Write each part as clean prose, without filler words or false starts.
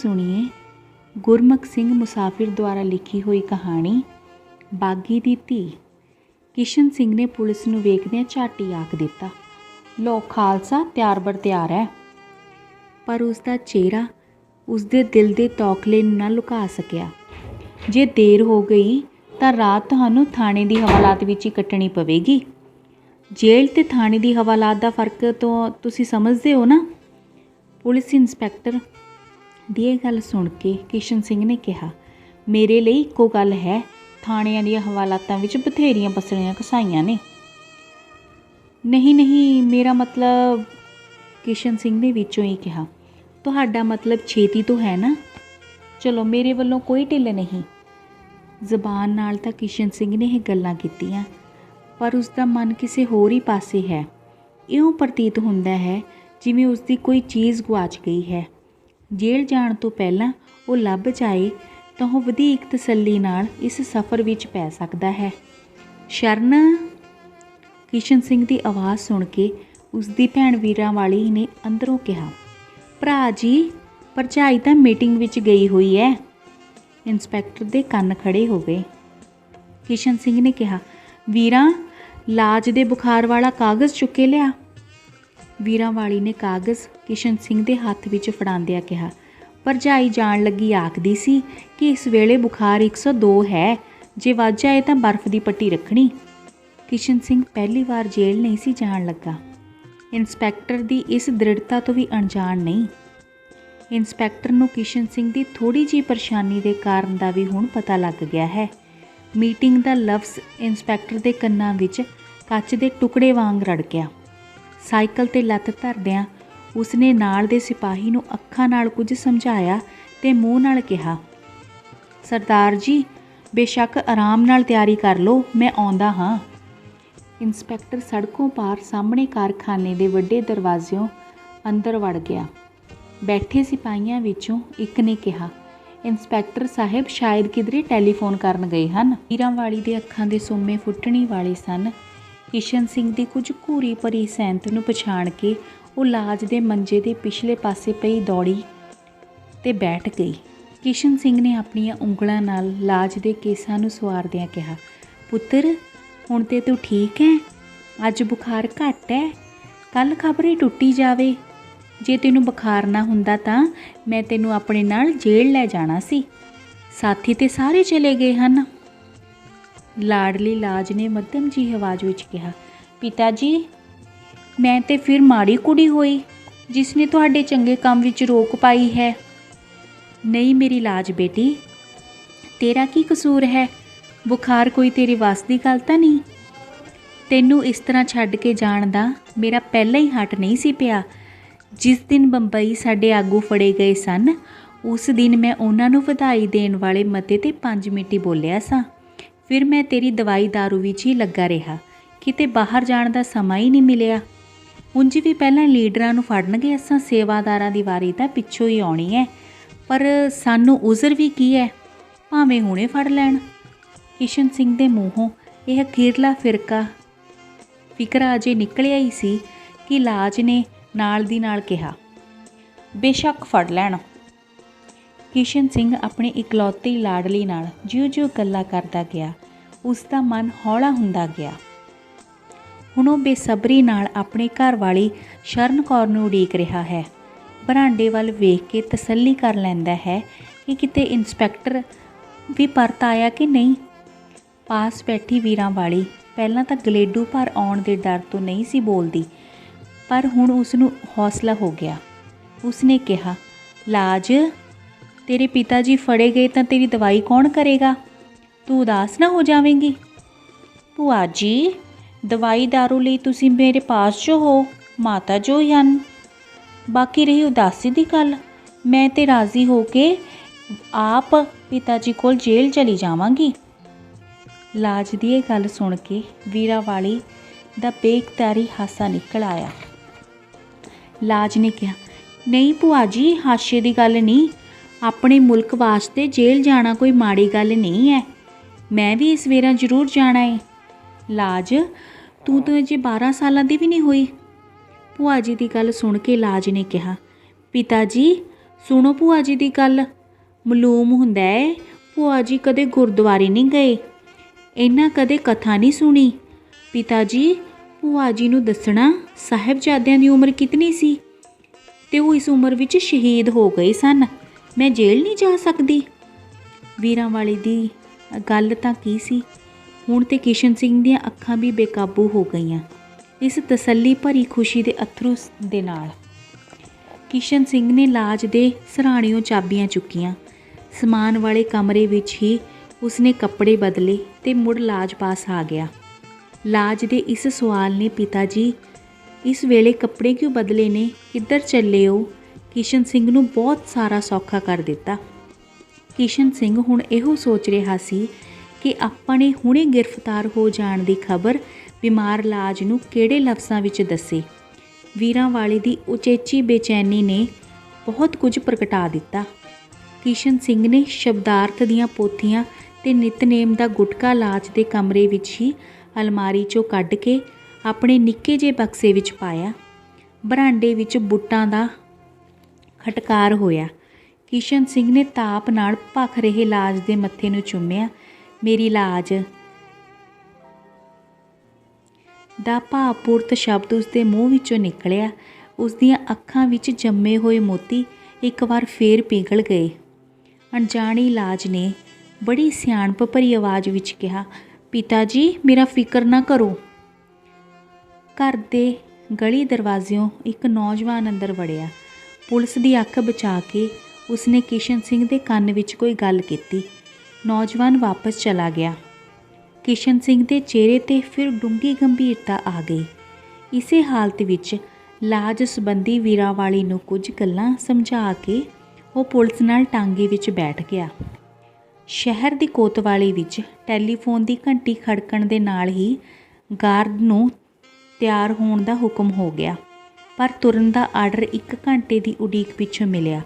सुनिए गुरमुख सिंह मुसाफिर द्वारा लिखी हुई कहानी बागी दी धी। किशन सिंह ने पुलिस नूं वेखदिआं झट ही आख दिता, लो खालसा त्यार बर त्यार है। पर उसका चेहरा उसके दिल के तौखले ना लुका सकिया। जे देर हो गई तो रात तुहानूं थाणे की हवालात विच ही कट्टनी पवेगी। जेल ते थाणे की हवालात का फर्क तो तुसीं समझदे हो ना। पुलिस इंस्पैक्टर दी ये गल सुन के किशन सिंह ने कहा, मेरे लिए इक्को गल है, थाणियां दी हवालातां विच बथेरियां पसलियां घसाइयां ने। नहीं नहीं, मेरा मतलब, किशन सिंह ने विचों ही कहा, तुहाडा मतलब छेती तो है ना। चलो मेरे वालों कोई ढिल नहीं। ਜ਼ਬਾਨ ਨਾਲ ਤਾਂ किशन सिंह ने ਇਹ ਗੱਲਾਂ ਕੀਤੀਆਂ, पर उसका मन किसी होर ही पासे है। ਇਉਂ ਪ੍ਰਤੀਤ ਹੁੰਦਾ ਹੈ ਜਿਵੇਂ ਉਸਦੀ ਕੋਈ ਚੀਜ਼ ਗੁਆਚ ਗਈ ਹੈ। ਜੇਲ੍ਹ ਜਾਣ ਤੋਂ ਪਹਿਲਾਂ ਉਹ ਲੱਭ ਜਾਏ ਤਾਂ ਉਹ ਵਧੀਕ ਤਸੱਲੀ ਨਾਲ ਇਸ ਸਫ਼ਰ ਵਿੱਚ ਪੈ ਸਕਦਾ ਹੈ। ਸ਼ਰਨ, ਕਿਸ਼ਨ ਸਿੰਘ ਦੀ ਆਵਾਜ਼ ਸੁਣ ਕੇ ਉਸਦੀ ਭੈਣ ਵੀਰਾਂ ਵਾਲੀ ਨੇ ਅੰਦਰੋਂ ਕਿਹਾ, ਭਰਾ ਜੀ ਭਰਜਾਈ ਤਾਂ ਮੀਟਿੰਗ ਵਿੱਚ ਗਈ ਹੋਈ ਹੈ। इंस्पैक्टर के कन्न खड़े हो गए। किशन सिंह ने कहा, वीरा लाज दे बुखार वाला कागज़ चुके लिया। वीरा वाली ने कागज़ किशन सिंह के हत्थ विच फड़ांदिया कहा, भरजाई जान लगी आखदी सी कि इस वेले बुखार 102 है, जे वध जाए तो बर्फ की पट्टी रखनी। किशन सिंह पहली बार जेल नहीं सी जान लगा। इंस्पैक्टर की इस दृढ़ता तो भी अणजाण नहीं। इंस्पैक्टर नूं किशन सिंह की थोड़ी जी परेशानी के कारण का भी हुण पता लग गया है। मीटिंग का लफ्ज़ इंस्पैक्टर के कन्नां विच कच के टुकड़े वांग रड़ गया। साइकिल ते लत्त धरदिआं उसने नाल दे सिपाही नूं अखां नाल कुछ समझाया ते मूँह नाल कहा, सरदार जी बेशक आराम नाल तैयारी कर लो, मैं आउंदा हाँ। इंस्पैक्टर सड़कों पार सामने कारखाने के वड्डे दरवाज़ों अंदर वड़ गया। बैठे सिपाहियों विचों एक ने कहा, इंस्पैक्टर साहब शायद किधरे टैलीफोन करन गए हैं। वीरां वाली दे अखां दे सोमे फुटणी वाले सन। किशन सिंह की कुछ घूरी भरी सैंत नूं पछाण के वो लाज दे मंजे दे पिछले पासे पई दौड़ी ते बैठ गई। किशन सिंह ने अपनियां उंगलां नाल लाज दे केसां नूं सवारदिआं कहा, पुत्तर हुण ते तू ठीक है, अज बुखार घट है, कल खबरे टुटी जावे। जे तैनूं बुखार ना हुंदा तां मैं तैनूं अपने नाल जेल लै जाना सी। साथी ते सारे चले गए हन। लाडली लाज ने मध्यम जी आवाज़ विच कहा, पिता जी मैं ते फिर माड़ी कुड़ी होई जिसने तुहाडे चंगे काम विच रोक पाई है। नहीं मेरी लाज बेटी, तेरा की कसूर है, बुखार कोई तेरे वस दी गल तां नहीं। तैनूं इस तरह छड्ड के जाण दा मेरा पहला ही हट नहीं सी पिया। जिस दिन बंबई साडे आगू फड़े गए सन उस दिन मैं उन्हां नूं वधाई देण वाले मते ते 5 मिनट ही बोलिया सा। फिर मैं तेरी दवाई दारू विच ही लगा रहा, किते बाहर जाण दा समा ही नहीं मिलिया। उंज भी पहलां लीडरां नूं फड़नगे असां सेवादारां दी वारी तां पिछों ही आउणी है, पर सानूं उज़र भी की है, भावें हुणे फड़ लैण। किशन सिंह दे मूँहों यह अखीरला फिकरा अजे निकलिया ही सी कि लाज ने नाल दी नाल कहा, बेशक फड़ लैण। किशन सिंह अपनी इकलौती लाडली नाल जिउं-जिउं गल्लां करदा गया उसका मन हौला हुंदा गया। हुण वो बेसबरी नाल अपने घर वाली शरण कौर नूं उड़ीक रहा है। बरांडे वल वेख के तसल्ली कर लैंदा है कि किते इंस्पैक्टर भी परत आया कि नहीं। पास बैठी वीरां वाली पहलां तां गलेडू भर आउण दे डर तो नहीं सी बोलदी, पर हुण उसनूं हौसला हो गया। उसने कहा, लाज तेरे पिता जी फड़े गए तो तेरी दवाई कौन करेगा, तू उदास ना हो जावेंगी। भूआ जी दवाई दारू लई तुसीं मेरे पास जो हो, माता जो ही हन। बाकी रही उदासी की गल, मैं तो राज़ी हो के आप पिता जी कोल जेल चली जावांगी। लाज दी ये गल सुन के वीरा वाली दा बेइख्तियारी हासा निकल आया। लाज ने कहा, नहीं भूआ जी हाशे की गल नहीं, अपने मुल्क वास्ते जेल जाना कोई माड़ी गल नहीं है, मैं भी इस वेरा जरूर जाना है। लाज तू तो अजे 12 साल की भी नहीं हुई। भूआ जी की गल सुन के लाज ने कहा, पिता जी ਸੁਣੋ ਭੂਆ ਜੀ ਦੀ ਗੱਲ, ਮਾਲੂਮ ਹੁੰਦਾ ਹੈ ਭੂਆ ਜੀ ਕਦੇ ਗੁਰਦੁਆਰੇ ਨਹੀਂ ਗਏ, ਇਹਨਾਂ ਕਦੇ ਕਥਾ ਨਹੀਂ ਸੁਣੀ। ਪਿਤਾ ਜੀ, ਭੂਆ ਜੀ ਨੂੰ ਦੱਸਣਾ ਸਾਹਿਬਜ਼ਾਦਿਆਂ ਦੀ ਉਮਰ ਕਿਤਨੀ ਸੀ ਤੇ ਉਹ ਇਸ ਉਮਰ ਵਿੱਚ ਸ਼ਹੀਦ ਹੋ ਗਏ ਸਨ। ਮੈਂ ਜੇਲ੍ਹ ਨਹੀਂ ਜਾ ਸਕਦੀ। ਵੀਰਾਂ ਵਾਲੀ ਦੀ ਗੱਲ ਤਾਂ ਕੀ ਸੀ, ਹੁਣ ਤੇ ਕਿਸ਼ਨ ਸਿੰਘ ਦੀਆਂ ਅੱਖਾਂ ਵੀ ਬੇਕਾਬੂ ਹੋ ਗਈਆਂ ਇਸ ਤਸੱਲੀ ਭਰੀ ਖੁਸ਼ੀ ਦੇ ਅਥਰੂ ਦੇ ਨਾਲ। ਕਿਸ਼ਨ ਸਿੰਘ ਨੇ ਲਾਜ ਦੇ ਸਰਾਣਿਓਂ ਚਾਬੀਆਂ ਚੁੱਕੀਆਂ। ਸਮਾਨ ਵਾਲੇ ਕਮਰੇ ਵਿੱਚ ਹੀ ਉਸਨੇ ਕੱਪੜੇ ਬਦਲੇ ਤੇ ਮੁੜ ਲਾਜ ਪਾਸ ਆ ਗਿਆ। ਲਾਜ ਦੇ ਇਸ ਸਵਾਲ ਨੇ ਪਿਤਾ ਜੀ ਇਸ ਵੇਲੇ ਕੱਪੜੇ ਕਿਉਂ ਬਦਲੇ ਨੇ, ਕਿੱਧਰ ਚੱਲੇ ਹੋ, ਕਿਸ਼ਨ ਸਿੰਘ ਨੂੰ ਬਹੁਤ ਸਾਰਾ ਸੌਖਾ ਕਰ ਦਿੱਤਾ। ਕਿਸ਼ਨ ਸਿੰਘ ਹੁਣ ਇਹੋ ਸੋਚ ਰਿਹਾ ਸੀ ਕਿ ਆਪਣੇ ਹੁਣੇ ਗ੍ਰਿਫਤਾਰ ਹੋ ਜਾਣ ਦੀ ਖਬਰ ਬਿਮਾਰ ਲਾਜ ਨੂੰ ਕਿਹੜੇ ਲਫ਼ਜ਼ਾਂ ਵਿੱਚ ਦੱਸੇ। ਵੀਰਾਂ ਵਾਲੇ ਦੀ ਉਚੇਚੀ ਬੇਚੈਨੀ ਨੇ ਬਹੁਤ ਕੁਝ ਪ੍ਰਗਟਾ ਦਿੱਤਾ। ਕਿਸ਼ਨ ਸਿੰਘ ਨੇ ਸ਼ਬਦਾਰਥ ਦੀਆਂ ਪੋਥੀਆਂ ਤੇ ਨਿਤਨੇਮ ਦਾ ਗੁਟਕਾ ਲਾਜ ਦੇ ਕਮਰੇ ਵਿੱਚ ਹੀ ਅਲਮਾਰੀ 'ਚੋਂ ਕੱਢ ਕੇ ਆਪਣੇ ਨਿੱਕੇ ਜਿਹੇ ਬਕਸੇ ਵਿੱਚ ਪਾਇਆ। ਬਰਾਂਡੇ ਵਿੱਚ ਬੁੱਟਾਂ ਦਾ ਖਟਕਾਰ ਹੋਇਆ। ਕਿਸ਼ਨ ਸਿੰਘ ਨੇ ਤਾਪ ਨਾਲ ਭਖ ਰਹੇ ਲਾਜ ਦੇ ਮੱਥੇ ਨੂੰ ਚੁੰਮਿਆ। ਮੇਰੀ ਲਾਜ ਦਾ ਭਾਵਪੂਰਤ ਸ਼ਬਦ ਉਸਦੇ ਮੂੰਹ ਵਿੱਚੋਂ ਨਿਕਲਿਆ। ਉਸਦੀਆਂ ਅੱਖਾਂ ਵਿੱਚ ਜੰਮੇ ਹੋਏ ਮੋਤੀ ਇੱਕ ਵਾਰ ਫੇਰ ਪਿਘਲ ਗਏ। ਅਣਜਾਣੀ ਲਾਜ ਨੇ ਬੜੀ ਸਿਆਣਪ ਭਰੀ ਆਵਾਜ਼ ਵਿੱਚ ਕਿਹਾ, ਪਿਤਾ ਜੀ ਮੇਰਾ ਫਿਕਰ ਨਾ ਕਰੋ। ਘਰ ਦੇ ਗਲੀ ਦਰਵਾਜ਼ਿਓਂ ਇੱਕ ਨੌਜਵਾਨ ਅੰਦਰ ਵੜਿਆ। ਪੁਲਿਸ ਦੀ ਅੱਖ ਬਚਾ ਕੇ ਉਸਨੇ ਕਿਸ਼ਨ ਸਿੰਘ ਦੇ ਕੰਨ ਵਿੱਚ ਕੋਈ ਗੱਲ ਕੀਤੀ। ਨੌਜਵਾਨ ਵਾਪਸ ਚਲਾ ਗਿਆ। ਕਿਸ਼ਨ ਸਿੰਘ ਦੇ ਚਿਹਰੇ 'ਤੇ ਫਿਰ ਡੂੰਘੀ ਗੰਭੀਰਤਾ ਆ ਗਈ। ਇਸੇ ਹਾਲਤ ਵਿੱਚ ਲਾਜ ਸੰਬੰਧੀ ਵੀਰਾਂ ਵਾਲੀ ਨੂੰ ਕੁਝ ਗੱਲਾਂ ਸਮਝਾ ਕੇ ਉਹ ਪੁਲਿਸ ਨਾਲ ਟਾਂਗੇ ਵਿੱਚ ਬੈਠ ਗਿਆ। ਸ਼ਹਿਰ ਦੀ ਕੋਤਵਾਲੀ ਵਿੱਚ ਟੈਲੀਫੋਨ ਦੀ ਘੰਟੀ ਖੜਕਣ ਦੇ ਨਾਲ ਹੀ ਗਾਰਡ ਨੂੰ ਤਿਆਰ ਹੋਣ ਦਾ ਹੁਕਮ ਹੋ ਗਿਆ, ਪਰ ਤੁਰਨ ਦਾ ਆਰਡਰ 1 ਘੰਟੇ ਦੀ ਉਡੀਕ ਪਿੱਛੋਂ ਮਿਲਿਆ।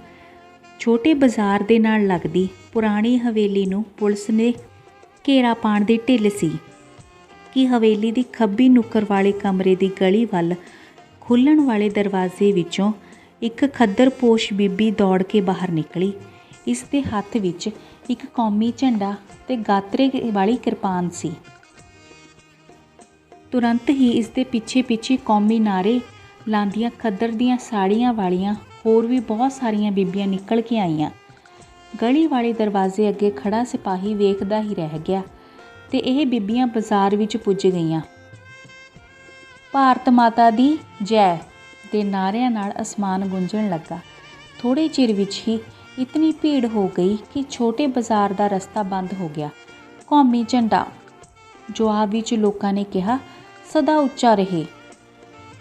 ਛੋਟੇ ਬਾਜ਼ਾਰ ਦੇ ਨਾਲ ਲੱਗਦੀ ਪੁਰਾਣੀ ਹਵੇਲੀ ਨੂੰ ਪੁਲਿਸ ਨੇ ਘੇਰਾ ਪਾਉਣ ਦੀ ਢਿੱਲ ਸੀ ਕਿ ਹਵੇਲੀ ਦੀ ਖੱਬੀ ਨੁੱਕਰ ਵਾਲੇ ਕਮਰੇ ਦੀ ਗਲੀ ਵੱਲ ਖੁੱਲ੍ਹਣ ਵਾਲੇ ਦਰਵਾਜ਼ੇ ਵਿੱਚੋਂ ਇੱਕ ਖੱਦਰ-ਪੋਸ਼ ਬੀਬੀ ਦੌੜ ਕੇ ਬਾਹਰ ਨਿਕਲੀ। ਇਸ ਦੇ ਹੱਥ ਵਿੱਚ ਇੱਕ ਕੌਮੀ ਝੰਡਾ ਤੇ ਗਾਤਰੇ ਵਾਲੀ ਕਿਰਪਾਨ ਸੀ। ਤੁਰੰਤ ਹੀ ਇਸ ਦੇ ਪਿੱਛੇ ਕੌਮੀ ਨਾਅਰੇ ਲਾਉਂਦੀਆਂ ਖੱਦਰ ਦੀਆਂ ਸਾੜੀਆਂ ਵਾਲੀਆਂ ਹੋਰ ਵੀ ਬਹੁਤ ਸਾਰੀਆਂ ਬੀਬੀਆਂ ਨਿਕਲ ਕੇ ਆਈਆਂ। ਗਲੀ ਵਾਲੇ ਦਰਵਾਜ਼ੇ ਅੱਗੇ ਖੜ੍ਹਾ ਸਿਪਾਹੀ ਵੇਖਦਾ ਹੀ ਰਹਿ ਗਿਆ ਤੇ ਇਹ ਬੀਬੀਆਂ ਬਾਜ਼ਾਰ ਵਿੱਚ ਪੁੱਜ ਗਈਆਂ। ਭਾਰਤ ਮਾਤਾ ਦੀ ਜੈ ਦੇ ਨਾਅਰਿਆਂ ਨਾਲ ਅਸਮਾਨ ਗੂੰਜਣ ਲੱਗਾ। ਥੋੜ੍ਹੇ ਚਿਰ ਵਿੱਚ ਹੀ ਇਤਨੀ ਭੀੜ ਹੋ ਗਈ ਕਿ ਛੋਟੇ ਬਾਜ਼ਾਰ ਦਾ ਰਸਤਾ ਬੰਦ ਹੋ ਗਿਆ। ਕੌਮੀ ਝੰਡਾ, ਜਵਾਬ ਵਿੱਚ ਲੋਕਾਂ ਨੇ ਕਿਹਾ, ਸਦਾ ਉੱਚਾ ਰਹੇ।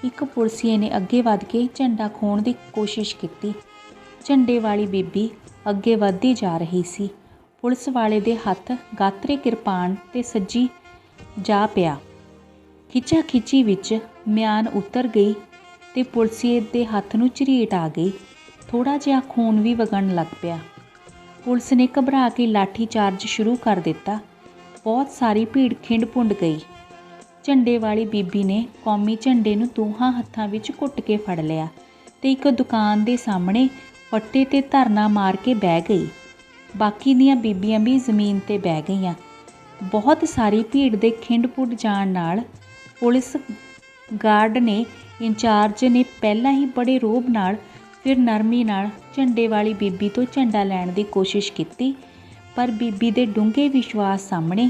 ਇੱਕ ਪੁਲਿਸੀਏ ਨੇ ਅੱਗੇ ਵੱਧ ਕੇ ਝੰਡਾ ਖੋਹਣ ਦੀ ਕੋਸ਼ਿਸ਼ ਕੀਤੀ। ਝੰਡੇ ਵਾਲੀ ਬੀਬੀ ਅੱਗੇ ਵੱਧਦੀ ਜਾ ਰਹੀ ਸੀ। ਪੁਲਿਸ ਵਾਲੇ ਦੇ ਹੱਥ ਗਾਤਰੇ ਕਿਰਪਾਨ ਤੇ ਸੱਜੀ ਜਾ ਪਿਆ। ਖਿੱਚਾ ਖਿੱਚੀ ਵਿੱਚ ਮਿਆਨ ਉਤਰ ਗਈ ਤੇ ਪੁਲਿਸੀਏ ਦੇ ਹੱਥ ਨੂੰ ਝਰੀਟ ਆ ਗਈ। ਥੋੜ੍ਹਾ ਜਿਹਾ ਖੂਨ ਵੀ ਵਗਣ ਲੱਗ ਪਿਆ। ਪੁਲਿਸ ਨੇ ਘਬਰਾ ਕੇ ਲਾਠੀ ਚਾਰਜ ਸ਼ੁਰੂ ਕਰ ਦਿੱਤਾ। ਬਹੁਤ ਸਾਰੀ ਭੀੜ ਖਿੰਡ ਭੁੰਡ ਗਈ। ਝੰਡੇ ਵਾਲੀ ਬੀਬੀ ਨੇ ਕੌਮੀ ਝੰਡੇ ਨੂੰ ਦੋਹਾਂ ਹੱਥਾਂ ਵਿੱਚ ਘੁੱਟ ਕੇ ਫੜ ਲਿਆ ਤੇ ਇੱਕ ਦੁਕਾਨ ਦੇ ਸਾਹਮਣੇ ਫੱਟੇ 'ਤੇ ਧਰਨਾ ਮਾਰ ਕੇ ਬਹਿ ਗਈ। ਬਾਕੀ ਦੀਆਂ ਬੀਬੀਆਂ ਵੀ ਜ਼ਮੀਨ 'ਤੇ ਬਹਿ ਗਈਆਂ। ਬਹੁਤ ਸਾਰੀ ਭੀੜ ਦੇ ਖਿੰਡ ਭੁੰਡ ਜਾਣ ਨਾਲ ਪੁਲਿਸ ਗਾਰਡ ਨੇ ਇੰਚਾਰਜ ਨੇ ਪਹਿਲਾਂ ਹੀ ਬੜੇ ਰੋਹਬ ਨਾਲ ਫਿਰ ਨਰਮੀ ਨਾਲ ਝੰਡੇ ਵਾਲੀ ਬੀਬੀ ਤੋਂ ਝੰਡਾ ਲੈਣ ਦੀ ਕੋਸ਼ਿਸ਼ ਕੀਤੀ, ਪਰ ਬੀਬੀ ਦੇ ਡੂੰਘੇ ਵਿਸ਼ਵਾਸ ਸਾਹਮਣੇ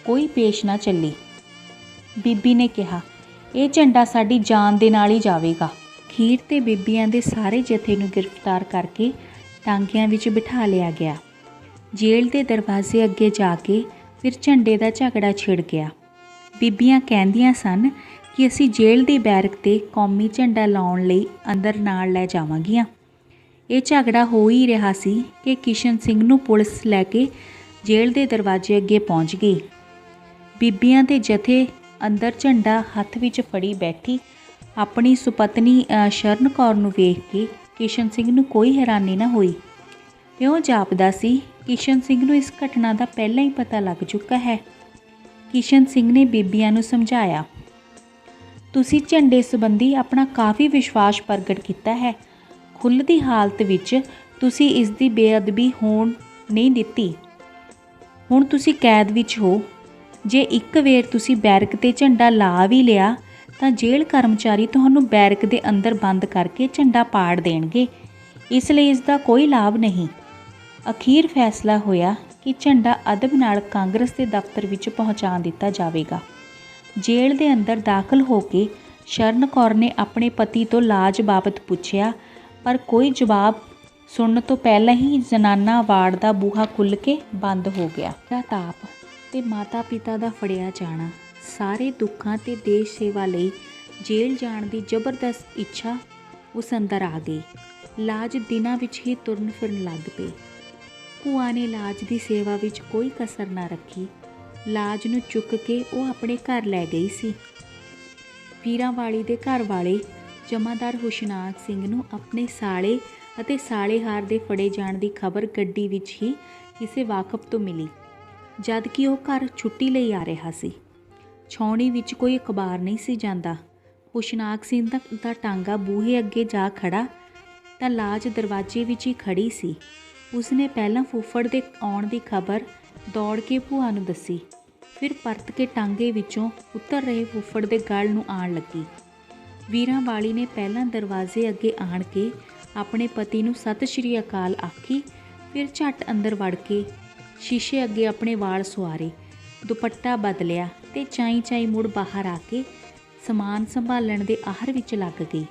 ਕੋਈ ਪੇਸ਼ ਨਾ ਚੱਲੀ। ਬੀਬੀ ਨੇ ਕਿਹਾ, ਇਹ ਝੰਡਾ ਸਾਡੀ ਜਾਨ ਦੇ ਨਾਲ ਹੀ ਜਾਵੇਗਾ। ਅਖੀਰ ਤੇ ਬੀਬੀਆਂ ਦੇ ਸਾਰੇ ਜਥੇ ਨੂੰ ਗ੍ਰਿਫਤਾਰ ਕਰਕੇ ਟਾਂਗਿਆਂ ਵਿੱਚ ਬਿਠਾ ਲਿਆ ਗਿਆ। ਜੇਲ੍ਹ ਦੇ ਦਰਵਾਜ਼ੇ ਅੱਗੇ ਜਾ ਕੇ ਫਿਰ ਝੰਡੇ ਦਾ ਝਗੜਾ ਛਿੜ ਗਿਆ। ਬੀਬੀਆਂ ਕਹਿੰਦੀਆਂ ਸਨ ਕਿ ਅਸੀਂ ਜੇਲ੍ਹ ਦੀ ਬੈਰਕ 'ਤੇ ਕੌਮੀ ਝੰਡਾ ਲਾਉਣ ਲਈ ਅੰਦਰ ਨਾਲ ਲੈ ਜਾਵਾਂਗੀਆਂ। ਇਹ ਝਗੜਾ ਹੋ ਹੀ ਰਿਹਾ ਸੀ ਕਿ ਕਿਸ਼ਨ ਸਿੰਘ ਨੂੰ ਪੁਲਿਸ ਲੈ ਕੇ ਜੇਲ੍ਹ ਦੇ ਦਰਵਾਜ਼ੇ ਅੱਗੇ ਪਹੁੰਚ ਗਈ। ਬੀਬੀਆਂ ਦੇ ਜਥੇ ਅੰਦਰ ਝੰਡਾ ਹੱਥ ਵਿੱਚ ਫੜੀ ਬੈਠੀ ਆਪਣੀ ਸੁਪਤਨੀ ਸ਼ਰਨ ਕੌਰ ਨੂੰ ਵੇਖ ਕੇ ਕਿਸ਼ਨ ਸਿੰਘ ਨੂੰ ਕੋਈ ਹੈਰਾਨੀ ਨਾ ਹੋਈ। ਇਉਂ ਜਾਪਦਾ ਸੀ ਕਿਸ਼ਨ ਸਿੰਘ ਨੂੰ ਇਸ ਘਟਨਾ ਦਾ ਪਹਿਲਾਂ ਹੀ ਪਤਾ ਲੱਗ ਚੁੱਕਾ ਹੈ। ਕਿਸ਼ਨ ਸਿੰਘ ਨੇ ਬੀਬੀਆਂ ਨੂੰ ਸਮਝਾਇਆ, ਤੁਸੀਂ ਝੰਡੇ ਸੰਬੰਧੀ ਆਪਣਾ ਕਾਫੀ ਵਿਸ਼ਵਾਸ ਪ੍ਰਗਟ ਕੀਤਾ ਹੈ। ਖੁੱਲ੍ਹਦੀ ਹਾਲਤ ਵਿੱਚ ਤੁਸੀਂ ਇਸ ਦੀ ਬੇਅਦਬੀ ਹੋਣ ਨਹੀਂ ਦਿੱਤੀ। ਹੁਣ ਤੁਸੀਂ ਕੈਦ ਵਿੱਚ ਹੋ। ਜੇ ਇੱਕ ਵੇਰ ਤੁਸੀਂ ਬੈਰਕ 'ਤੇ ਝੰਡਾ ਲਾ ਵੀ ਲਿਆ ਤਾਂ ਜੇਲ੍ਹ ਕਰਮਚਾਰੀ ਤੁਹਾਨੂੰ ਬੈਰਕ ਦੇ ਅੰਦਰ ਬੰਦ ਕਰਕੇ ਝੰਡਾ ਪਾੜ ਦੇਣਗੇ। ਇਸ ਲਈ ਇਸ ਦਾ ਕੋਈ ਲਾਭ ਨਹੀਂ। ਅਖੀਰ ਫੈਸਲਾ ਹੋਇਆ ਕਿ ਝੰਡਾ ਅਦਬ ਨਾਲ ਕਾਂਗਰਸ ਦੇ ਦਫ਼ਤਰ ਵਿੱਚ ਪਹੁੰਚਾ ਦਿੱਤਾ ਜਾਵੇਗਾ। ਜੇਲ੍ਹ ਦੇ ਅੰਦਰ ਦਾਖਲ ਹੋ ਕੇ ਸ਼ਰਨ ਕੌਰ ਨੇ ਆਪਣੇ ਪਤੀ ਤੋਂ ਲਾਜ ਬਾਬਤ ਪੁੱਛਿਆ, ਪਰ ਕੋਈ ਜਵਾਬ ਸੁਣਨ ਤੋਂ ਪਹਿਲਾਂ ਹੀ ਜ਼ਨਾਨਾ ਵਾਰਡ ਦਾ ਬੂਹਾ ਖੁੱਲ੍ਹ ਕੇ ਬੰਦ ਹੋ ਗਿਆ। ਤਾਪ ਤੇ ਮਾਤਾ ਪਿਤਾ ਦਾ ਫੜਿਆ ਜਾਣਾ, ਸਾਰੇ ਦੁੱਖਾਂ ਤੇ ਦੇਸ਼ ਸੇਵਾ ਲਈ ਜੇਲ੍ਹ ਜਾਣ ਦੀ ਜ਼ਬਰਦਸਤ ਇੱਛਾ ਉਸ ਅੰਦਰ ਆ ਗਈ। ਲਾਜ ਦਿਨਾਂ ਵਿੱਚ ਹੀ ਤੁਰਨ ਫਿਰਨ ਲੱਗ ਪਈ। ਭੂਆ ਨੇ ਲਾਜ ਦੀ ਸੇਵਾ ਵਿੱਚ ਕੋਈ ਕਸਰ ਨਾ ਰੱਖੀ। ਲਾਜ ਨੂੰ ਚੁੱਕ ਕੇ ਉਹ ਆਪਣੇ ਘਰ ਲੈ ਗਈ ਸੀ। ਵੀਰਾਂ ਵਾਲੀ ਦੇ ਘਰ ਵਾਲੇ ਜਮਾਦਾਰ ਹੁਸ਼ਨਾਕ ਸਿੰਘ ਨੂੰ ਆਪਣੇ ਸਾਲੇ ਅਤੇ ਸਾਲੇਹਾਰ ਦੇ ਫੜੇ ਜਾਣ ਦੀ ਖਬਰ ਗੱਡੀ ਵਿੱਚ ਹੀ ਕਿਸੇ ਵਾਕਫ ਤੋਂ ਮਿਲੀ, ਜਦ ਕਿ ਉਹ ਘਰ ਛੁੱਟੀ ਲਈ ਆ ਰਿਹਾ ਸੀ। ਛਾਉਣੀ ਵਿੱਚ ਕੋਈ ਅਖਬਾਰ ਨਹੀਂ ਸੀ ਜਾਂਦਾ। ਹੁਸ਼ਨਾਕ ਸਿੰਘ ਦਾ ਟਾਂਗਾ ਬੂਹੇ ਅੱਗੇ ਜਾ ਖੜਾ ਤਾਂ ਲਾਜ ਦਰਵਾਜ਼ੇ ਵਿੱਚ ਹੀ ਖੜੀ ਸੀ। ਉਸਨੇ ਪਹਿਲਾਂ ਫੁੱਫੜ ਦੇ ਆਉਣ ਦੀ ਖਬਰ ਦੌੜ ਕੇ ਭੂਆ ਨੂੰ ਦੱਸੀ, ਫਿਰ ਪਰਤ ਕੇ ਟਾਂਗੇ ਵਿੱਚੋਂ ਉਤਰ ਰਹੇ ਫੁੱਫੜ ਦੇ ਗਲ ਨੂੰ ਆਣ ਲੱਗੀ। ਵੀਰਾਂ ਵਾਲੀ ਨੇ ਪਹਿਲਾਂ ਦਰਵਾਜ਼ੇ ਅੱਗੇ ਆਣ ਕੇ ਆਪਣੇ ਪਤੀ ਨੂੰ ਸਤਿ ਸ਼੍ਰੀ ਅਕਾਲ ਆਖੀ, ਫਿਰ ਝੱਟ ਅੰਦਰ ਵੜ ਕੇ ਸ਼ੀਸ਼ੇ ਅੱਗੇ ਆਪਣੇ ਵਾਲ ਸੁਆਰੇ, ਦੁਪੱਟਾ ਬਦਲਿਆ ਤੇ ਚਾਈ ਮੁੜ ਬਾਹਰ ਆ ਕੇ ਸਮਾਨ ਸੰਭਾਲਣ ਦੇ ਆਹਰ ਵਿੱਚ ਲੱਗ ਗਈ।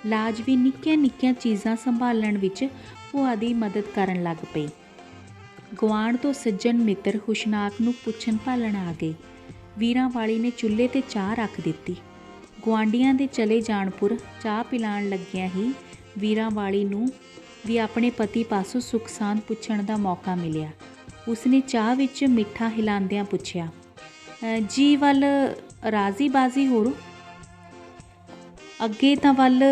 ਲਾਜ ਵੀ ਨਿੱਕੀਆਂ ਚੀਜ਼ਾਂ ਸੰਭਾਲਣ ਵਿੱਚ ਭੂਆ ਦੀ ਮਦਦ ਕਰਨ ਲੱਗ ਪਈ। ਗੁਆਂਢ ਤੋਂ ਸੱਜਣ ਮਿੱਤਰ ਹੁਸ਼ਨਾਕ ਨੂੰ ਪੁੱਛਣ ਭਾਲਣ ਆ ਗਏ। ਵੀਰਾਂ ਵਾਲੀ ਨੇ ਚੁੱਲ੍ਹੇ 'ਤੇ ਚਾਹ ਰੱਖ ਦਿੱਤੀ। ਗੁਆਂਢੀਆਂ ਦੇ ਚਲੇ ਜਾਣਪੁਰ ਚਾਹ ਪਿਲਾਉਣ ਲੱਗਿਆਂ ਹੀ ਵੀਰਾਂ ਵਾਲੀ ਨੂੰ ਵੀ ਆਪਣੇ ਪਤੀ ਪਾਸੋਂ ਸੁੱਖ ਸਾਂਦ ਪੁੱਛਣ ਦਾ ਮੌਕਾ ਮਿਲਿਆ। ਉਸਨੇ ਚਾਹ ਵਿੱਚ ਮਿੱਠਾ ਹਿਲਾਉਂਦਿਆਂ ਪੁੱਛਿਆ, ਜੀ ਵੱਲ ਰਾਜ਼ੀ ਬਾਜ਼ੀ ਹੋਰ? ਅੱਗੇ ਤਾਂ ਵੱਲ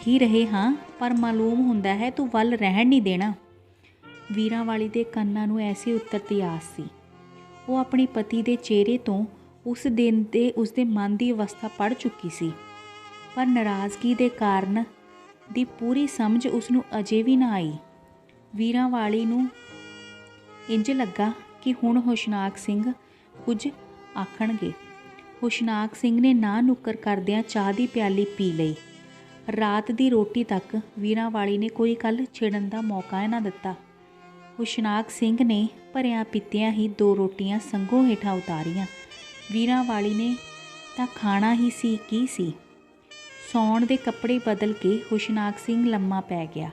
ਹੀ ਰਹੇ ਹਾਂ, ਪਰ ਮਾਲੂਮ ਹੁੰਦਾ ਹੈ ਤੂੰ ਵੱਲ ਰਹਿਣ ਨਹੀਂ ਦੇਣਾ। ਵੀਰਾਂ ਵਾਲੀ ਦੇ ਕੰਨਾਂ ਨੂੰ ਐਸੇ ਉੱਤਰ ਦੀ ਆਸ ਸੀ। ਉਹ ਆਪਣੇ ਪਤੀ ਦੇ ਚਿਹਰੇ ਤੋਂ ਉਸ ਦਿਨ ਦੇ ਉਸਦੇ ਮਨ ਦੀ ਅਵਸਥਾ ਪੜ੍ਹ ਚੁੱਕੀ ਸੀ, ਪਰ ਨਾਰਾਜ਼ਗੀ ਦੇ ਕਾਰਨ ਦੀ ਪੂਰੀ ਸਮਝ ਉਸਨੂੰ ਅਜੇ ਵੀ ਨਾ ਆਈ। ਵੀਰਾਂ ਵਾਲੀ ਨੂੰ ਇੰਜ ਲੱਗਾ ਕਿ ਹੁਣ ਹੁਸ਼ਨਾਕ ਸਿੰਘ ਕੁਝ ਆਖਣਗੇ। ਹੁਸ਼ਨਾਕ ਸਿੰਘ ਨੇ ਨਾ ਨੁੱਕਰ ਕਰਦਿਆਂ ਚਾਹ ਦੀ ਪਿਆਲੀ ਪੀ ਲਈ। ਰਾਤ ਦੀ ਰੋਟੀ ਤੱਕ ਵੀਰਾਂ ਵਾਲੀ ਨੇ ਕੋਈ ਗੱਲ ਛੇੜਨ ਦਾ ਮੌਕਾ ਨਾ ਦਿੱਤਾ। ਹੁਸ਼ਨਾਕ ਸਿੰਘ ਨੇ ਭਰਿਆਂ ਪੀਤਿਆਂ ਹੀ 2 ਰੋਟੀਆਂ ਸੰਘੋਂ ਹੇਠਾਂ ਉਤਾਰੀਆਂ। ਵੀਰਾਂ ਵਾਲੀ ਨੇ ਤਾਂ ਖਾਣਾ ਹੀ ਸੀ ਕੀ ਸੀ। ਸੌਣ ਦੇ ਕੱਪੜੇ ਬਦਲ ਕੇ ਹੁਸ਼ਨਾਕ ਸਿੰਘ ਲੰਮਾ ਪੈ ਗਿਆ।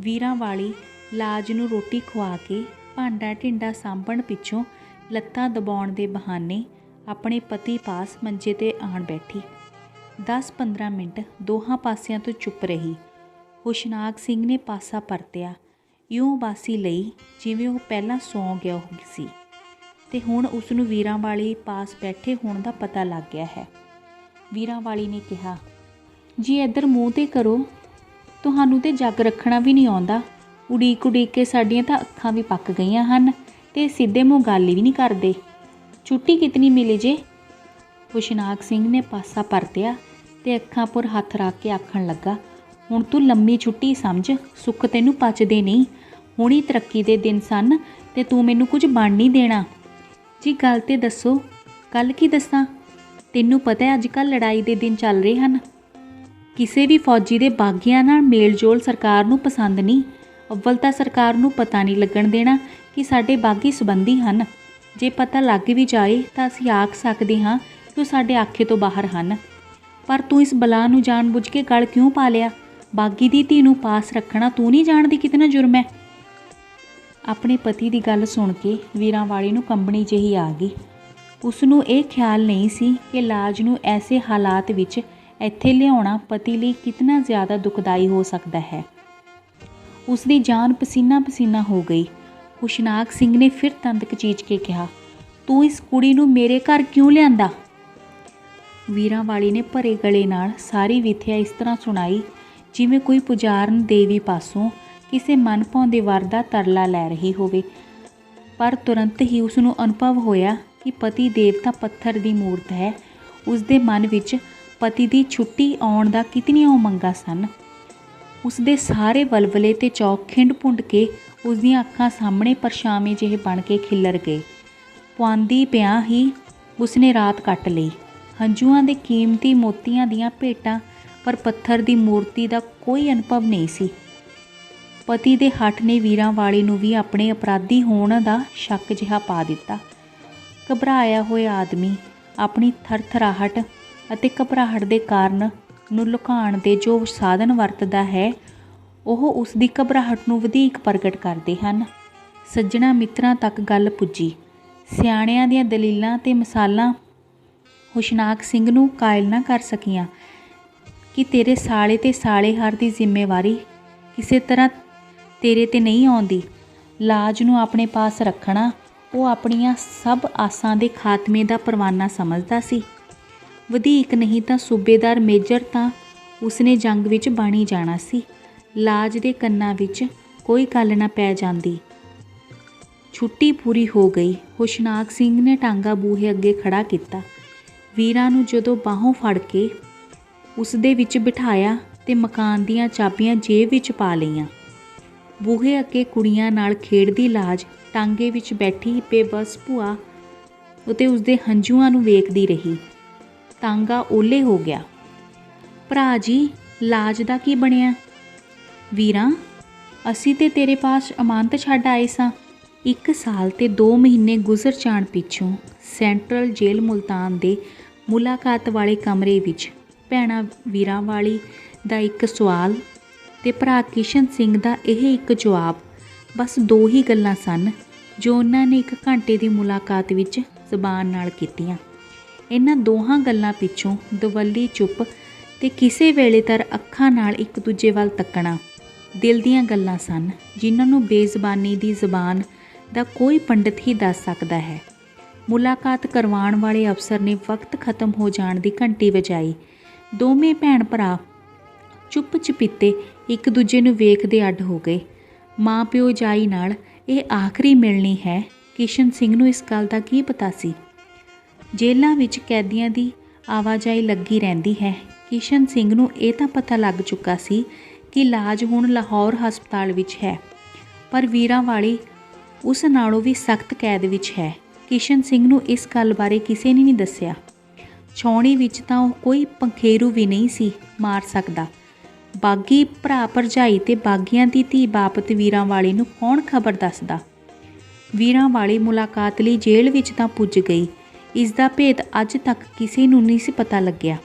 ਵੀਰਾਂ ਵਾਲੀ ਲਾਜ ਨੂੰ ਰੋਟੀ ਖਵਾ ਕੇ ਭਾਂਡਾ ਢਿੰਡਾ ਸਾਂਭਣ ਪਿੱਛੋਂ ਲੱਤਾਂ ਦਬਾਉਣ ਦੇ ਬਹਾਨੇ ਆਪਣੇ ਪਤੀ ਪਾਸ ਮੰਜੇ 'ਤੇ ਆਣ ਬੈਠੀ। 10-15 ਮਿੰਟ ਦੋਹਾਂ ਪਾਸਿਆਂ ਤੋਂ ਚੁੱਪ ਰਹੀ। ਹੁਸ਼ਨਾਕ ਸਿੰਘ ਨੇ ਪਾਸਾ ਪਰਤਿਆ, ਇਉਂ ਬਾਸੀ ਲਈ ਜਿਵੇਂ ਉਹ ਪਹਿਲਾਂ ਸੌਂ ਗਿਆ ਸੀ ਤੇ ਹੁਣ ਉਸ ਨੂੰ ਵੀਰਾਂ ਵਾਲੀ ਪਾਸ ਬੈਠੇ ਹੋਣ ਦਾ ਪਤਾ ਲੱਗ ਗਿਆ ਹੈ। ਵੀਰਾਂ ਵਾਲੀ ਨੇ ਕਿਹਾ, ਜੀ ਇੱਧਰ ਮੂੰਹ 'ਤੇ ਕਰੋ, ਤੁਹਾਨੂੰ ਤੇ ਜੱਗ ਰੱਖਣਾ ਵੀ ਨਹੀਂ ਆਉਂਦਾ। ਉਡੀਕ ਕੇ ਸਾਡੀਆਂ ਤਾਂ ਅੱਖਾਂ ਵੀ ਪੱਕ ਗਈਆਂ ਹਨ ਤੇ ਸਿੱਧੇ ਮੂੰਹ ਗੱਲ ਵੀ ਨਹੀਂ ਕਰਦੇ। ਛੁੱਟੀ ਕਿਤਨੀ ਮਿਲੀ ਜੇ? ਹੁਸ਼ਨਾਕ ਸਿੰਘ ਨੇ ਪਾਸਾ ਪਰਤਿਆ ਤੇ ਅੱਖਾਂ ਪੁਰ ਹੱਥ ਰੱਖ ਕੇ ਆਖਣ ਲੱਗਾ, ਹੁਣ ਤੂੰ ਲੰਮੀ ਛੁੱਟੀ ਸਮਝ, ਸੁੱਖ ਤੈਨੂੰ ਪਚਦੇ ਨਹੀਂ। ਹੁਣੀ ਤਰੱਕੀ ਦੇ ਦਿਨ ਸਨ ਤੇ ਤੂੰ ਮੈਨੂੰ ਕੁਝ ਬਣ ਨਹੀਂ ਦੇਣਾ। ਜੀ ਗੱਲ ਤੇ ਦੱਸੋ, ਕੱਲ ਕੀ ਦੱਸਾਂ? ਤੈਨੂੰ ਪਤਾ ਹੈ ਅੱਜ ਕੱਲ੍ਹ ਲੜਾਈ ਦੇ ਦਿਨ ਚੱਲ ਰਹੇ ਹਨ। ਕਿਸੇ ਵੀ ਫੌਜੀ ਦੇ ਬਾਗੀਆਂ ਨਾਲ ਮੇਲ-ਜੋਲ ਸਰਕਾਰ ਨੂੰ ਪਸੰਦ ਨਹੀਂ। ਅੱਵਲ ਤਾਂ ਸਰਕਾਰ ਨੂੰ ਪਤਾ ਨਹੀਂ ਲੱਗਣ ਦੇਣਾ ਕਿ ਸਾਡੇ ਬਾਗੀ ਸੰਬੰਧੀ ਹਨ। ਜੇ ਪਤਾ ਲੱਗ ਵੀ ਜਾਏ ਤਾਂ ਅਸੀਂ ਆਖ ਸਕਦੇ ਹਾਂ ਕਿ ਉਹ ਸਾਡੇ ਆਖੇ ਤੋਂ ਬਾਹਰ ਹਨ। ਪਰ ਤੂੰ ਇਸ ਬਲਾ ਨੂੰ ਜਾਣ-ਬੁੱਝ ਕੇ ਗਲ ਕਿਉਂ ਪਾ ਲਿਆ? ਬਾਗੀ ਦੀ ਧੀ ਨੂੰ ਪਾਸ ਰੱਖਣਾ ਤੂੰ ਨਹੀਂ ਜਾਣਦੀ ਕਿਤਨਾ ਜੁਰਮ ਹੈ। ਆਪਣੇ ਪਤੀ ਦੀ ਗੱਲ ਸੁਣ ਕੇ ਵੀਰਾਂ ਵਾਲੀ ਨੂੰ ਕੰਬਣੀ ਜਿਹੀ ਆ ਗਈ। ਉਸ ਨੂੰ ਇਹ ਖਿਆਲ ਨਹੀਂ ਸੀ ਕਿ ਲਾਜ ਨੂੰ ਐਸੇ ਹਾਲਾਤ ਵਿੱਚ ਇੱਥੇ ਲਿਆਉਣਾ ਪਤੀ ਲਈ ਕਿਤਨਾ ਜ਼ਿਆਦਾ ਦੁਖਦਾਈ ਹੋ ਸਕਦਾ ਹੈ। ਉਸ ਦੀ ਜਾਨ ਪਸੀਨਾ ਹੋ ਗਈ। ਹੁਸ਼ਨਾਕ ਸਿੰਘ ਨੇ ਫਿਰ ਤੰਦ ਕਚੀਚ ਕੇ ਕਿਹਾ, ਤੂੰ ਇਸ ਕੁੜੀ ਨੂੰ ਮੇਰੇ ਘਰ ਕਿਉਂ ਲਿਆਂਦਾ? ਵੀਰਾਂ ਵਾਲੀ ਨੇ ਭਰੇ ਗਲੇ ਨਾਲ ਸਾਰੀ ਵਿਥਿਆ ਇਸ ਤਰ੍ਹਾਂ ਸੁਣਾਈ ਜਿਵੇਂ ਕੋਈ ਪੁਜਾਰਨ ਦੇਵੀ ਪਾਸੋਂ ਕਿਸੇ ਮਨ ਭਾਉਂਦੇ ਵਰ ਦਾ ਤਰਲਾ ਲੈ ਰਹੀ ਹੋਵੇ। ਪਰ ਤੁਰੰਤ ਹੀ ਉਸ ਨੂੰ ਅਨੁਭਵ ਹੋਇਆ ਕਿ ਪਤੀ ਦੇਵਤਾ ਪੱਥਰ ਦੀ ਮੂਰਤ ਹੈ। ਉਸ ਦੇ ਮਨ ਵਿੱਚ ਪਤੀ ਦੀ ਛੁੱਟੀ ਆਉਣ ਦਾ ਕਿਤਨੀਆਂ ਉਮੰਗਾਂ ਸਨ। ਉਸਦੇ ਸਾਰੇ ਵਲਵਲੇ ਤੇ ਚੌਕ ਖਿੰਡ ਭੁੰਡ ਕੇ ਉਸਦੀਆਂ ਅੱਖਾਂ ਸਾਹਮਣੇ ਪਰਛਾਵੇਂ ਜਿਹੇ ਬਣ ਕੇ ਖਿੱਲਰ ਗਏ। ਪੁਆਂਦੀ ਪਿਆਂ ਹੀ ਉਸਨੇ ਰਾਤ ਕੱਟ ਲਈ। ਹੰਝੂਆਂ ਦੇ ਕੀਮਤੀ ਮੋਤੀਆਂ ਦੀਆਂ ਭੇਟਾਂ ਪਰ ਪੱਥਰ ਦੀ ਮੂਰਤੀ ਦਾ ਕੋਈ ਅਨੁਭਵ ਨਹੀਂ ਸੀ। ਪਤੀ ਦੇ ਹੱਠ ਨੇ ਵੀਰਾਂ ਵਾਲੀ ਨੂੰ ਵੀ ਆਪਣੇ ਅਪਰਾਧੀ ਹੋਣ ਦਾ ਸ਼ੱਕ ਜਿਹਾ ਪਾ ਦਿੱਤਾ। ਘਬਰਾਇਆ ਹੋਇਆ ਆਦਮੀ ਆਪਣੀ ਥਰਥਰਾਹਟ ਅਤੇ ਘਬਰਾਹਟ ਦੇ ਕਾਰਨ ਨੂੰ ਲੁਕਾਉਣ ਦੇ ਜੋ ਸਾਧਨ ਵਰਤਦਾ ਹੈ, ਉਹ ਉਸ ਦੀ ਘਬਰਾਹਟ ਨੂੰ ਵਧੇਕ ਪ੍ਰਗਟ ਕਰਦੇ ਹਨ। ਸੱਜਣਾ ਮਿੱਤਰਾਂ ਤੱਕ ਗੱਲ ਪੁੱਜੀ। ਸਿਆਣਿਆਂ ਦੀਆਂ ਦਲੀਲਾਂ ਤੇ ਮਿਸਾਲਾਂ ਹੁਸ਼ਨਾਕ ਸਿੰਘ ਨੂੰ ਕਾਇਲ ਨਾ ਕਰ ਸਕੀਆਂ ਕਿ ਤੇਰੇ ਸਾਲੇ ਤੇ ਸਾਲੇਹਾਰ ਦੀ ਜ਼ਿੰਮੇਵਾਰੀ ਕਿਸੇ ਤਰ੍ਹਾਂ ਤੇਰੇ 'ਤੇ ਨਹੀਂ ਆਉਂਦੀ। ਲਾਜ ਨੂੰ ਆਪਣੇ ਪਾਸ ਰੱਖਣਾ ਉਹ ਆਪਣੀਆਂ ਸਭ ਆਸਾਂ ਦੇ ਖਾਤਮੇ ਦਾ ਪਰਵਾਨਾ ਸਮਝਦਾ ਸੀ। ਵਧੀਕ ਨਹੀਂ ਤਾਂ ਸੂਬੇਦਾਰ ਮੇਜਰ ਤਾਂ ਉਸਨੇ ਜੰਗ ਵਿੱਚ ਬਣ ਹੀ ਜਾਣਾ ਸੀ। ਲਾਜ ਦੇ ਕੰਨਾਂ ਵਿੱਚ ਕੋਈ ਗੱਲ ਨਾ ਪੈ ਜਾਂਦੀ। ਛੁੱਟੀ ਪੂਰੀ ਹੋ ਗਈ। ਹੁਸ਼ਨਾਕ ਸਿੰਘ ਨੇ ਟਾਂਗਾ ਬੂਹੇ ਅੱਗੇ ਖੜਾ ਕੀਤਾ। ਵੀਰਾਂ ਨੂੰ ਜਦੋਂ ਬਾਹੋਂ ਫੜ ਕੇ ਉਸ ਦੇ ਵਿੱਚ ਬਿਠਾਇਆ ਤੇ ਮਕਾਨ ਦੀਆਂ ਚਾਬੀਆਂ ਜੇਬ ਵਿੱਚ ਪਾ ਲਈਆਂ। ਬੂਹੇ ਅੱਗੇ ਕੁੜੀਆਂ ਨਾਲ ਖੇਡਦੀ ਲਾਜ ਟਾਂਗੇ ਵਿੱਚ ਬੈਠੀ ਬੇਬਸ ਭੂਆ ਅਤੇ ਉਸਦੇ ਹੰਝੂਆਂ ਨੂੰ ਵੇਖਦੀ ਰਹੀ। ਟਾਂਗਾ ਓਲੇ ਹੋ ਗਿਆ। ਭਰਾ ਜੀ, ਲਾਜ ਦਾ ਕੀ ਬਣਿਆ? ਵੀਰਾਂ, ਅਸੀਂ ਤੇ ਤੇਰੇ ਪਾਸ ਅਮਾਨਤ ਛੱਡ ਆਏ ਸਾਂ। 1 ਸਾਲ ਤੇ 2 ਮਹੀਨੇ ਗੁਜ਼ਰ ਜਾਣ ਪਿੱਛੋਂ ਸੈਂਟਰਲ ਜੇਲ੍ਹ ਮੁਲਤਾਨ ਦੇ ਮੁਲਾਕਾਤ ਵਾਲੇ ਕਮਰੇ ਵਿੱਚ ਭੈਣਾਂ ਵੀਰਾਂ ਵਾਲੀ ਦਾ ਇੱਕ ਸਵਾਲ ਤੇ ਭਰਾ ਕਿਸ਼ਨ ਸਿੰਘ ਦਾ ਇਹ ਇੱਕ ਜਵਾਬ, ਬਸ 2 ਹੀ ਗੱਲਾਂ ਸਨ ਜੋ ਉਹਨਾਂ ਨੇ 1 ਘੰਟੇ ਦੀ ਮੁਲਾਕਾਤ ਵਿੱਚ ਜ਼ਬਾਨ ਨਾਲ ਕੀਤੀਆਂ। ਇਹਨਾਂ ਦੋਹਾਂ ਗੱਲਾਂ ਪਿੱਛੋਂ ਦਵੱਲੀ ਚੁੱਪ ਤੇ ਕਿਸੇ ਵੇਲੇ ਤਰ ਅੱਖਾਂ ਨਾਲ ਇੱਕ ਦੂਜੇ ਵੱਲ ਤੱਕਣਾ ਦਿਲ ਦੀਆਂ ਗੱਲਾਂ ਸਨ, ਜਿਨ੍ਹਾਂ ਨੂੰ ਬੇਜ਼ਬਾਨੀ ਦੀ ਜ਼ਬਾਨ ਦਾ ਕੋਈ ਪੰਡਤ ਹੀ ਦੱਸ ਸਕਦਾ ਹੈ। ਮੁਲਾਕਾਤ ਕਰਵਾਉਣ ਵਾਲੇ ਅਫਸਰ ਨੇ ਵਕਤ ਖਤਮ ਹੋ ਜਾਣ ਦੀ ਘੰਟੀ ਵਜਾਈ। ਦੋਵੇਂ ਭੈਣ ਭਰਾ ਚੁੱਪ ਚਪੀਤੇ ਇੱਕ ਦੂਜੇ ਨੂੰ ਵੇਖਦੇ ਅੱਡ ਹੋ ਗਏ। ਮਾਂ ਪਿਓ ਜਾਈ ਨਾਲ ਇਹ ਆਖਰੀ ਮਿਲਣੀ ਹੈ। ਕਿਸ਼ਨ ਸਿੰਘ ਨੂੰ ਇਸ ਗੱਲ ਦਾ ਕੀ ਪਤਾ ਸੀ? ਜੇਲ੍ਹਾਂ ਵਿੱਚ ਕੈਦੀਆਂ ਦੀ ਆਵਾਜਾਈ ਲੱਗੀ ਰਹਿੰਦੀ ਹੈ। ਕਿਸ਼ਨ ਸਿੰਘ ਨੂੰ ਇਹ ਤਾਂ ਪਤਾ ਲੱਗ ਚੁੱਕਾ ਸੀ ਕਿ ਲਾਜ ਹੁਣ ਲਾਹੌਰ ਹਸਪਤਾਲ ਵਿੱਚ ਹੈ, ਪਰ ਵੀਰਾਂ ਵਾਲੀ ਉਸ ਨਾਲੋਂ ਵੀ ਸਖਤ ਕੈਦ ਵਿੱਚ ਹੈ। ਕਿਸ਼ਨ ਸਿੰਘ ਨੂੰ ਇਸ ਗੱਲ ਬਾਰੇ ਕਿਸੇ ਨੇ ਨਹੀਂ ਦੱਸਿਆ। ਛਾਉਣੀ ਵਿੱਚ ਤਾਂ ਉਹ ਕੋਈ ਪੰਖੇਰੂ ਵੀ ਨਹੀਂ ਸੀ ਮਾਰ ਸਕਦਾ। ਬਾਗੀ ਭਰਾ ਭਰਜਾਈ ਤੇ ਬਾਗੀਆਂ ਦੀ ਧੀ ਬਾਪਤ ਵੀਰਾਂ ਵਾਲੀ ਨੂੰ ਕੌਣ ਖਬਰ ਦੱਸਦਾ? ਵੀਰਾਂ ਵਾਲੀ ਮੁਲਾਕਾਤ ਲਈ ਜੇਲ੍ਹ ਵਿੱਚ ਤਾਂ ਪੁੱਜ ਗਈ। ਇਸ ਦਾ ਭੇਦ ਅੱਜ ਤੱਕ ਕਿਸੇ ਨੂੰ ਨਹੀਂ ਸੀ ਪਤਾ ਲੱਗਿਆ।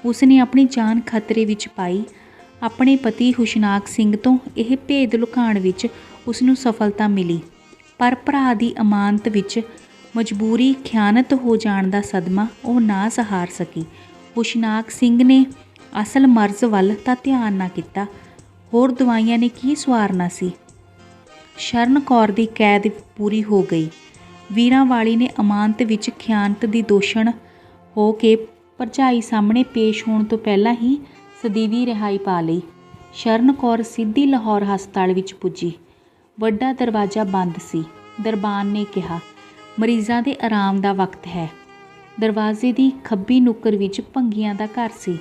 ਉਸਨੇ ਆਪਣੀ ਜਾਨ ਖਤਰੇ ਵਿੱਚ ਪਾਈ। ਆਪਣੇ ਪਤੀ ਹੁਸ਼ਨਾਕ ਸਿੰਘ ਤੋਂ ਇਹ ਭੇਦ ਲੁਕਾਉਣ ਵਿੱਚ ਉਸਨੂੰ ਸਫਲਤਾ ਮਿਲੀ, ਪਰ ਭਰਾ ਦੀ ਅਮਾਨਤ ਵਿੱਚ ਮਜਬੂਰੀ ਖਿਆਨਤ ਹੋ ਜਾਣ ਦਾ ਸਦਮਾ ਉਹ ਨਾ ਸਹਾਰ ਸਕੀ। ਹੁਸ਼ਨਾਕ ਸਿੰਘ ਨੇ ਅਸਲ ਮਰਜ਼ ਵੱਲ ਤਾਂ ਧਿਆਨ ਨਾ ਕੀਤਾ। ਹੋਰ ਦਵਾਈਆਂ ਨੇ ਕੀ ਸਵਾਰਨਾ ਸੀ? ਸ਼ਰਨ ਕੌਰ ਦੀ ਕੈਦ ਪੂਰੀ ਹੋ ਗਈ। ਵੀਰਾਂ ਵਾਲੀ ਨੇ ਅਮਾਨਤ ਵਿੱਚ ਖਿਆਨਤ ਦੀ ਦੋਸ਼ਣ ਹੋ ਕੇ ਭਰਜਾਈ ਸਾਹਮਣੇ ਪੇਸ਼ ਹੋਣ ਤੋਂ ਪਹਿਲਾਂ ਹੀ ਸਦੀਵੀ ਰਿਹਾਈ ਪਾ ਲਈ। ਸ਼ਰਨ ਕੌਰ ਸਿੱਧੀ ਲਾਹੌਰ ਹਸਪਤਾਲ ਵਿੱਚ ਪੁੱਜੀ। ਵੱਡਾ ਦਰਵਾਜ਼ਾ ਬੰਦ ਸੀ। ਦਰਬਾਨ ਨੇ ਕਿਹਾ, ਮਰੀਜ਼ਾਂ ਦੇ ਆਰਾਮ ਦਾ ਵਕਤ ਹੈ। ਦਰਵਾਜ਼ੇ ਦੀ ਖੱਬੀ ਨੁੱਕਰ ਵਿੱਚ ਭੰਗੀਆਂ ਦਾ ਘਰ ਸੀ।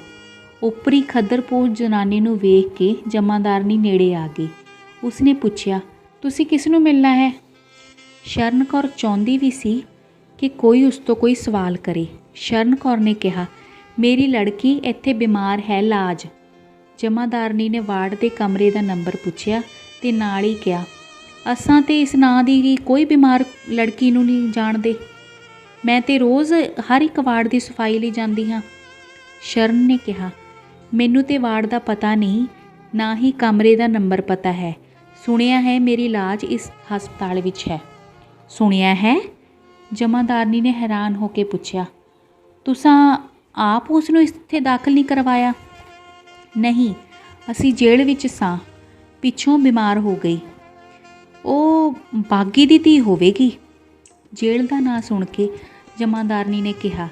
ਉੱਪਰੀ ਖੱਦਰਪੋਸ਼ ਜਨਾਨੀ ਨੂੰ ਵੇਖ ਕੇ ਜਮਾਦਾਰਨੀ ਨੇੜੇ ਆ ਗਈ। ਉਸਨੇ ਪੁੱਛਿਆ, ਤੁਸੀਂ ਕਿਸ ਨੂੰ ਮਿਲਣਾ ਹੈ? ਸ਼ਰਨ ਕੌਰ ਚਾਹੁੰਦੀ ਵੀ ਸੀ ਕਿ ਕੋਈ ਉਸ ਤੋਂ ਕੋਈ ਸਵਾਲ ਕਰੇ। ਸ਼ਰਨ ਕੌਰ ਨੇ ਕਿਹਾ, ਮੇਰੀ ਲੜਕੀ ਇੱਥੇ ਬਿਮਾਰ ਹੈ, ਲਾਜ। ਜਮਾਦਾਰਨੀ ਨੇ ਵਾਰਡ ਦੇ ਕਮਰੇ ਦਾ ਨੰਬਰ ਪੁੱਛਿਆ ਤੇ ਨਾਲ ਹੀ ਕਿਹਾ, ਅਸਾਂ ਤੇ ਇਸ ਨਾਂ ਦੀ ਕੋਈ ਬਿਮਾਰ ਲੜਕੀ ਨੂੰ ਨਹੀਂ ਜਾਣਦੇ। ਮੈਂ ਤੇ ਰੋਜ਼ ਹਰ ਇੱਕ ਵਾਰਡ ਦੀ ਸਫਾਈ ਲਈ ਜਾਂਦੀ ਹਾਂ। ਸ਼ਰਨ ਨੇ ਕਿਹਾ, ਮੈਨੂੰ ਤੇ ਵਾਰਡ ਦਾ ਪਤਾ ਨਹੀਂ, ਨਾ ਹੀ ਕਮਰੇ ਦਾ ਨੰਬਰ ਪਤਾ ਹੈ। ਸੁਣਿਆ ਹੈ ਮੇਰੀ ਲਾਜ ਇਸ ਹਸਪਤਾਲ ਵਿੱਚ ਹੈ। ਸੁਣਿਆ ਹੈ? ਜਮਾਦਾਰਨੀ ਨੇ ਹੈਰਾਨ ਹੋ ਕੇ ਪੁੱਛਿਆ, ਤੁਸਾਂ ਆਪ ਉਸ ਨੂੰ ਇੱਥੇ ਦਾਖਲ ਨਹੀਂ ਕਰਵਾਇਆ? ਨਹੀਂ, ਅਸੀਂ ਜੇਲ੍ਹ ਵਿੱਚ ਸਾਂ, ਪਿੱਛੋਂ ਬਿਮਾਰ ਹੋ ਗਈ। ਉਹ ਬਾਗੀ ਦੀ ਧੀ ਹੋਵੇਗੀ। ਜੇਲ੍ਹ ਦਾ ਨਾਂ ਸੁਣ ਕੇ ਜਮਾਦਾਰਨੀ ਨੇ ਕਿਹਾ,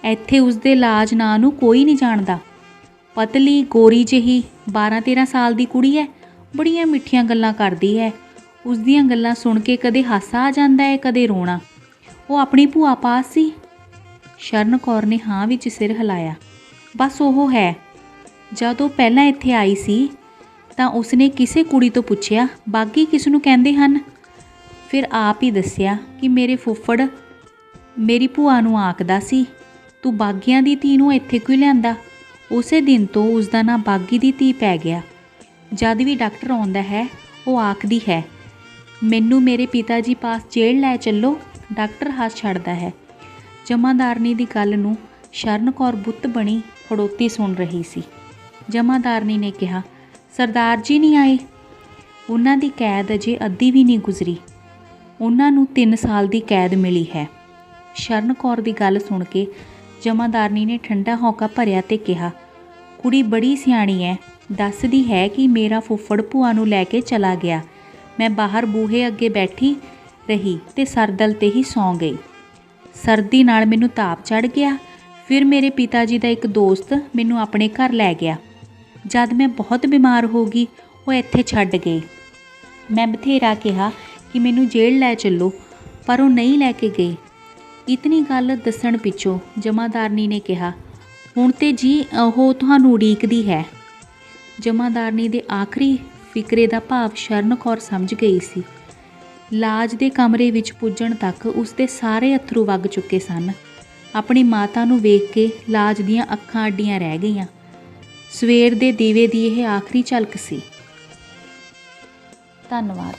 ਇੱਥੇ ਉਸਦੇ ਲਾਜ ਨਾਂ ਨੂੰ ਕੋਈ ਨਹੀਂ ਜਾਣਦਾ। ਪਤਲੀ ਗੋਰੀ ਜਿਹੀ 12-13 ਸਾਲ ਦੀ ਕੁੜੀ ਹੈ। ਬੜੀਆਂ ਮਿੱਠੀਆਂ ਗੱਲਾਂ ਕਰਦੀ ਹੈ। ਉਸ ਦੀਆਂ ਗੱਲਾਂ ਸੁਣ ਕੇ ਕਦੇ ਹਾਸਾ ਆ ਜਾਂਦਾ ਹੈ, ਕਦੇ ਰੋਣਾ। ਉਹ ਆਪਣੀ ਭੂਆ ਪਾਸ ਸੀ? ਸ਼ਰਨ ਕੌਰ ਨੇ ਹਾਂ ਵਿੱਚ ਸਿਰ ਹਿਲਾਇਆ। ਬਸ ਉਹ ਹੈ। ਜਦੋਂ ਪਹਿਲਾਂ ਇੱਥੇ ਆਈ ਸੀ ਤਾਂ ਉਸਨੇ ਕਿਸੇ ਕੁੜੀ ਤੋਂ ਪੁੱਛਿਆ, ਬਾਗੀ ਕਿਸ ਨੂੰ ਕਹਿੰਦੇ ਹਨ? ਫਿਰ ਆਪ ਹੀ ਦੱਸਿਆ ਕਿ ਮੇਰੇ ਫੁੱਫੜ ਮੇਰੀ ਭੂਆ ਨੂੰ ਆਖਦਾ ਸੀ, ਤੂੰ ਬਾਗੀਆਂ ਦੀ ਧੀ ਨੂੰ ਇੱਥੇ ਕਿਉਂ ਲਿਆਂਦਾ? ਉਸੇ ਦਿਨ ਤੋਂ ਉਸ ਦਾ ਨਾਂ ਬਾਗੀ ਦੀ ਧੀ ਪੈ ਗਿਆ। ਜਦ ਵੀ ਡਾਕਟਰ ਆਉਂਦਾ ਹੈ ਉਹ ਆਖਦੀ ਹੈ, ਮੈਨੂੰ ਮੇਰੇ ਪਿਤਾ ਜੀ ਪਾਸ ਜੇਲ੍ਹ ਲੈ ਚੱਲੋ। ਡਾਕਟਰ ਹੱਸ ਛੱਡਦਾ ਹੈ। ਜਮਾਦਾਰਨੀ ਦੀ ਗੱਲ ਨੂੰ ਸ਼ਰਨ ਕੌਰ ਬੁੱਤ ਬਣੀ ਖੜੋਤੀ ਸੁਣ ਰਹੀ ਸੀ। ਜਮਾਦਾਰਨੀ ਨੇ ਕਿਹਾ, ਸਰਦਾਰ ਜੀ ਨਹੀਂ ਆਏ? ਉਹਨਾਂ ਦੀ ਕੈਦ ਅਜੇ ਅੱਧੀ ਵੀ ਨਹੀਂ ਗੁਜ਼ਰੀ। ਉਹਨਾਂ ਨੂੰ 3 ਸਾਲ ਦੀ ਕੈਦ ਮਿਲੀ ਹੈ। ਸ਼ਰਨ ਕੌਰ ਦੀ ਗੱਲ ਸੁਣ ਕੇ ਜਮਾਦਾਰਨੀ ਨੇ ਠੰਡਾ ਹੌਕਾ ਭਰਿਆ ਤੇ ਕਿਹਾ, ਕੁੜੀ ਬੜੀ ਸਿਆਣੀ ਹੈ। ਦੱਸਦੀ ਹੈ ਕਿ ਮੇਰਾ ਫੁੱਫੜ ਭੂਆ ਨੂੰ ਲੈ ਕੇ ਚਲਾ ਗਿਆ। ਮੈਂ ਬਾਹਰ ਬੂਹੇ ਅੱਗੇ ਬੈਠੀ ਰਹੀ ਤੇ ਸਰਦਲ 'ਤੇ ਹੀ ਸੌਂ ਗਈ। ਸਰਦੀ ਨਾਲ ਮੈਨੂੰ ਤਾਪ ਚੜ੍ਹ ਗਿਆ। ਫਿਰ ਮੇਰੇ ਪਿਤਾ ਜੀ ਦਾ ਇੱਕ ਦੋਸਤ ਮੈਨੂੰ ਆਪਣੇ ਘਰ ਲੈ ਗਿਆ। ਜਦ ਮੈਂ ਬਹੁਤ ਬਿਮਾਰ ਹੋ ਗਈ ਉਹ ਇੱਥੇ ਛੱਡ ਗਏ। ਮੈਂ ਬਥੇਰਾ ਕਿਹਾ ਕਿ ਮੈਨੂੰ ਜੇਲ੍ਹ ਲੈ ਚੱਲੋ, ਪਰ ਉਹ ਨਹੀਂ ਲੈ ਕੇ ਗਏ। ਇਤਨੀ ਗੱਲ ਦੱਸਣ ਪਿੱਛੋਂ ਜਮਾਦਾਰਨੀ ਨੇ ਕਿਹਾ, ਹੁਣ ਤੇ ਜੀ ਉਹ ਤੁਹਾਨੂੰ ਉਡੀਕਦੀ ਹੈ। ਜਮਾਦਾਰਨੀ ਦੇ ਆਖਰੀ ਫਿਕਰੇ ਦਾ ਭਾਵ ਸ਼ਰਨ ਕੌਰ ਸਮਝ ਗਈ ਸੀ। ਲਾਜ ਦੇ ਕਮਰੇ ਵਿੱਚ ਪੁੱਜਣ ਤੱਕ ਉਸਦੇ ਸਾਰੇ ਅੱਥਰੂ ਵਗ ਚੁੱਕੇ ਸਨ। ਆਪਣੀ ਮਾਤਾ ਨੂੰ ਵੇਖ ਕੇ ਲਾਜ ਦੀਆਂ ਅੱਖਾਂ ਅੱਡੀਆਂ ਰਹਿ ਗਈਆਂ। ਸਵੇਰ ਦੇ ਦੀਵੇ ਦੀ ਇਹ ਆਖਰੀ ਝਲਕ ਸੀ। ਧੰਨਵਾਦ।